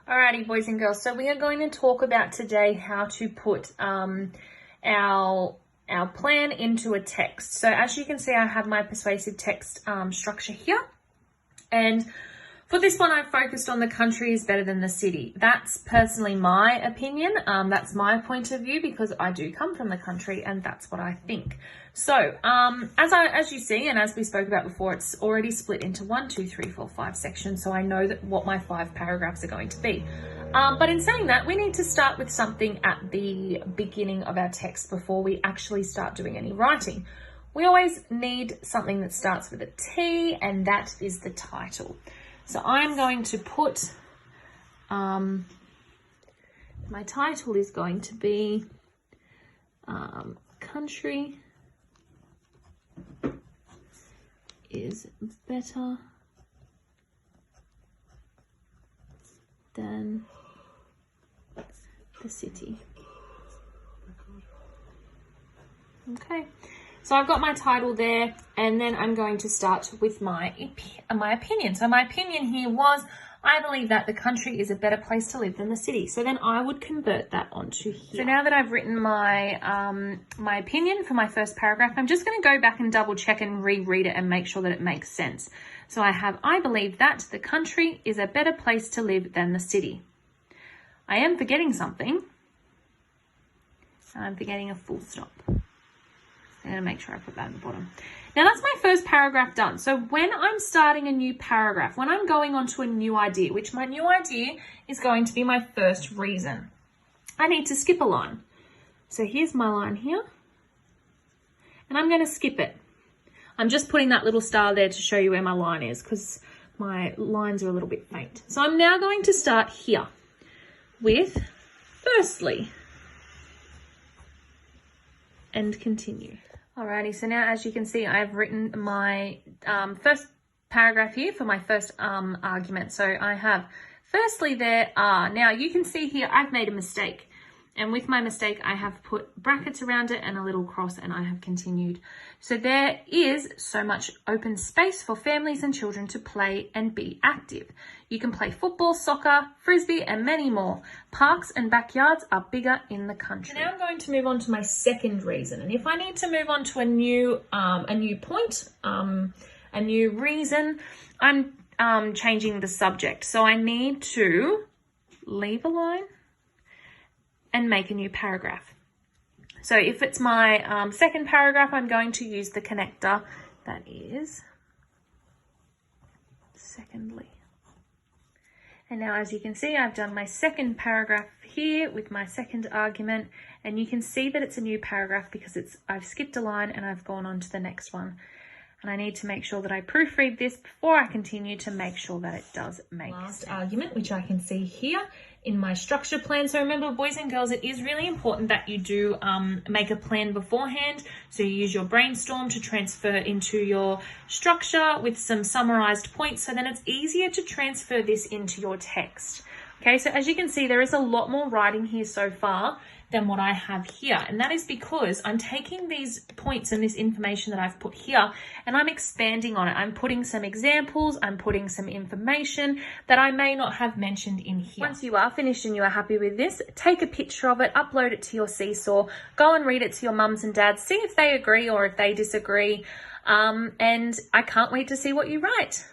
Alrighty, boys and girls. So we are going to talk about today how to put our plan into a text. So as you can see, I have my persuasive text structure here. And for this one, I focused on the country is better than the city. That's personally my opinion. That's my point of view because I do come from the country and that's what I think. So as you see, and as we spoke about before, it's already split into 1, 2, 3, 4, 5 sections. So I know that what my 5 paragraphs are going to be. But in saying that, we need to start with something at the beginning of our text before we actually start doing any writing. We always need something that starts with a T, and that is the title. So I'm going to put, my title is going to be Country is better than the city. Okay. So I've got my title there, and then I'm going to start with my opinion. So my opinion here was, I believe that the country is a better place to live than the city. So then I would convert that onto here. So now that I've written my my opinion for my first paragraph, I'm just going to go back and double check and reread it and make sure that it makes sense. So I believe that the country is a better place to live than the city. I am forgetting something. I'm forgetting a full stop. I'm going to make sure I put that at the bottom. Now that's my first paragraph done. So when I'm starting a new paragraph, when I'm going on to a new idea, which my new idea is going to be my first reason, I need to skip a line. So here's my line here, and I'm going to skip it. I'm just putting that little star there to show you where my line is because my lines are a little bit faint. So I'm now going to start here with firstly and continue. Alrighty, so now as you can see, I've written my first paragraph here for my first argument. So I have, firstly, there are. Now you can see here, I've made a mistake. And with my mistake, I have put brackets around it and a little cross, and I have continued. So there is so much open space for families and children to play and be active. You can play football, soccer, frisbee, and many more. Parks and backyards are bigger in the country. So now I'm going to move on to my second reason. And if I need to move on to a new point, a new reason, I'm changing the subject. So I need to leave a line and make a new paragraph. So if it's my second paragraph, I'm going to use the connector that is secondly. And now as you can see, I've done my second paragraph here with my second argument, and you can see that it's a new paragraph because I've skipped a line and I've gone on to the next one. And I need to make sure that I proofread this before I continue to make sure that it does make sense. Last argument, which I can see here in my structure plan. So remember, boys and girls, it is really important that you do make a plan beforehand. So you use your brainstorm to transfer into your structure with some summarized points. So then it's easier to transfer this into your text. Okay, so as you can see, there is a lot more writing here so far than what I have here. And that is because I'm taking these points and this information that I've put here and I'm expanding on it. I'm putting some examples, I'm putting some information that I may not have mentioned in here. Once you are finished and you are happy with this, take a picture of it, upload it to your Seesaw, go and read it to your mums and dads, see if they agree or if they disagree. And I can't wait to see what you write.